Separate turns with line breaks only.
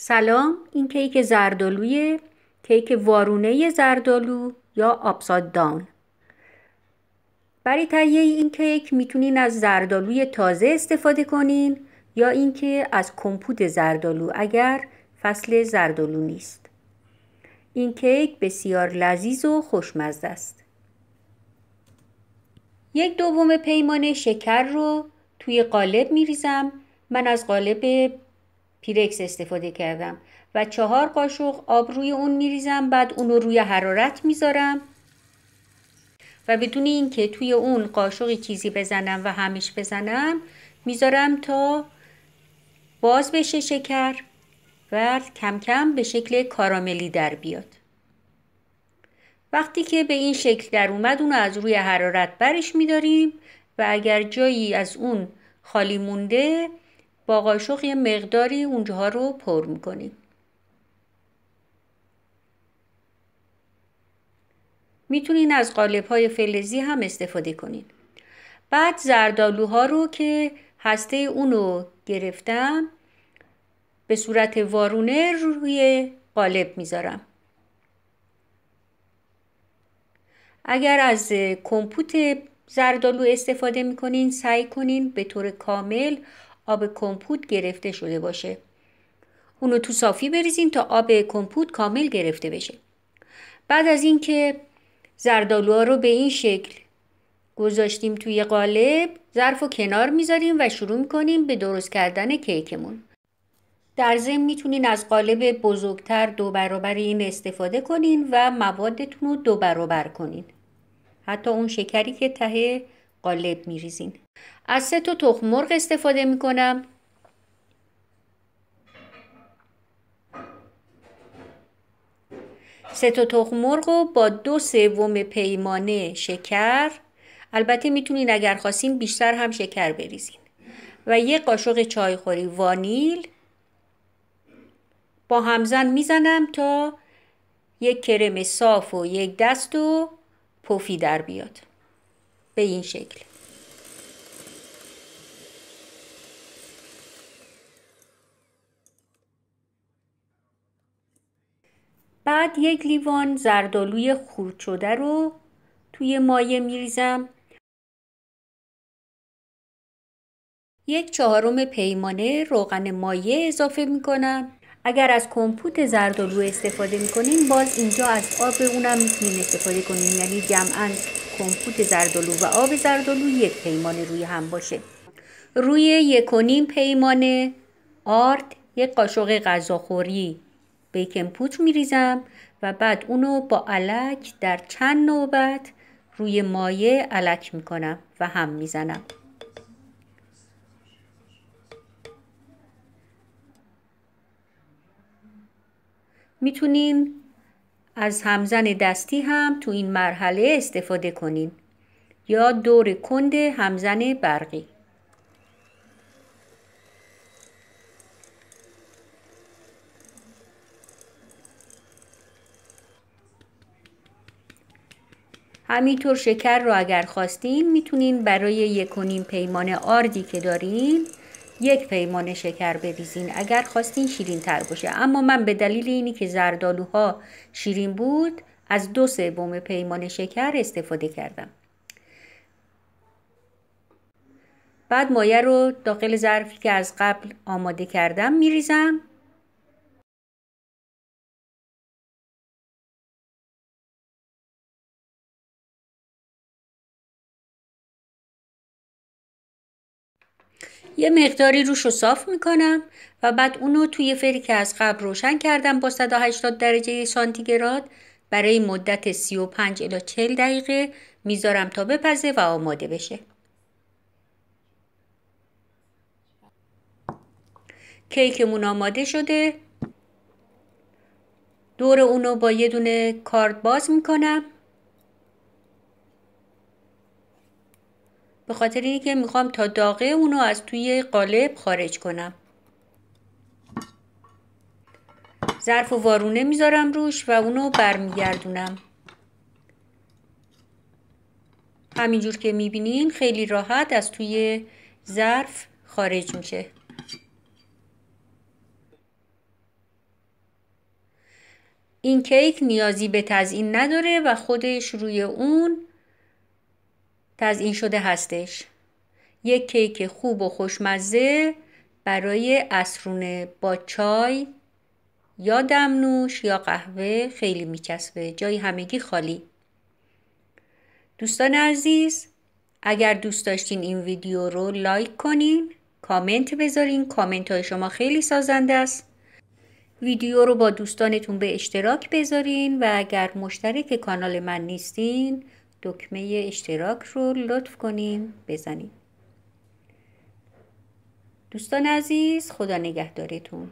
سلام، این کیک زردآلویه، کیک وارونه زردآلو یا آپساید داون. برای تهیه این کیک میتونین از زردآلوی تازه استفاده کنین یا اینکه از کمپوت زردآلو اگر فصل زردآلو نیست. این کیک بسیار لذیذ و خوشمزه است. 1/2 پیمانه شکر رو توی قالب میریزم. من از قالب پیرکس استفاده کردم و 4 قاشق آب روی اون میریزم. بعد اون رو روی حرارت میذارم و بدون اینکه توی اون قاشقی چیزی بزنم و همش بزنم میذارم تا باز بشه شکر و کم کم به شکل کاراملی در بیاد. وقتی که به این شکل در اومد اون رو از روی حرارت برش میداریم و اگر جایی از اون خالی مونده با قاشق یه مقداری اونجاها رو پر میکنیم. میتونین از قالب‌های فلزی هم استفاده کنین. بعد زردآلوها رو که هسته اونو گرفتم به صورت وارونه روی قالب میذارم. اگر از کمپوت زردآلو استفاده میکنین سعی کنین به طور کامل آب کمپوت گرفته شده باشه. اونو تو صافی بریزین تا آب کمپوت کامل گرفته بشه. بعد از اینکه زردآلوها رو به این شکل گذاشتیم توی قالب، ظرف رو کنار میذاریم و شروع میکنیم به درست کردن کیکمون. در ضمن میتونین از قالب بزرگتر 2 برابر این استفاده کنین و موادتون رو 2 برابر کنین. حتی اون شکری که ته قالب میریزین. از 3 تا تخم مرغ استفاده میکنم. سه تا تخم مرغ رو با 2/3 پیمانه شکر، البته میتونین اگر خواستین بیشتر هم شکر بریزین، و 1 قاشق چایخوری وانیل با همزن میزنم تا یک کرم صاف و 1 دست و پفی در بیاد به این شکل. بعد 1 لیوان زردآلوی خرد شده رو توی مایه میریزم. 1/4 پیمانه روغن مایه اضافه میکنم. اگر از کمپوت زردآلو استفاده میکنین باز اینجا از آب اونم میتونین استفاده کنین، یعنی جمعاً کمپوت زردآلو و آب زردآلو 1 پیمانه روی هم باشه. روی 1.5 پیمانه آرد 1 قاشق غذاخوری بیکینگ پودر میریزم و بعد اونو با الک در چند نوبت روی مایه الک میکنم و هم میزنم. میتونین از همزن دستی هم تو این مرحله استفاده کنین یا دور کند همزن برقی. همینطور شکر رو اگر خواستین میتونین برای 1.5 پیمانه آردی که دارین 1 پیمانه شکر بریزین اگر خواستین شیرین تر باشه، اما من به دلیل اینی که زردآلوها شیرین بود از 2/3 پیمانه شکر استفاده کردم. بعد مایه رو داخل ظرفی که از قبل آماده کردم میریزم. یه مقداری روش رو صاف میکنم و بعد اونو توی فری که از قبل روشن کردم با 180 درجه سانتیگراد برای مدت 35 الی 40 دقیقه میذارم تا بپزه و آماده بشه. کیکمون آماده شده. دور اونو با یه دونه کارد باز میکنم به خاطر اینکه میخوام تا داغه اونو از توی قالب خارج کنم. ظرف و وارونه میذارم روش و اونو برمیگردونم. همینجور که میبینین خیلی راحت از توی ظرف خارج میشه. این کیک نیازی به تزیین نداره و خودش روی اون تزیین شده هستش. یک کیک خوب و خوشمزه برای عصرونه با چای یا دمنوش یا قهوه خیلی میچسبه، جای همگی خالی. دوستان عزیز، اگر دوست داشتین این ویدیو رو لایک کنین، کامنت بذارین، کامنت های شما خیلی سازنده است. ویدیو رو با دوستانتون به اشتراک بذارین و اگر مشترک کانال من نیستین دکمه اشتراک رو لطف کنین بزنین. دوستان عزیز، خدا نگهدارتون.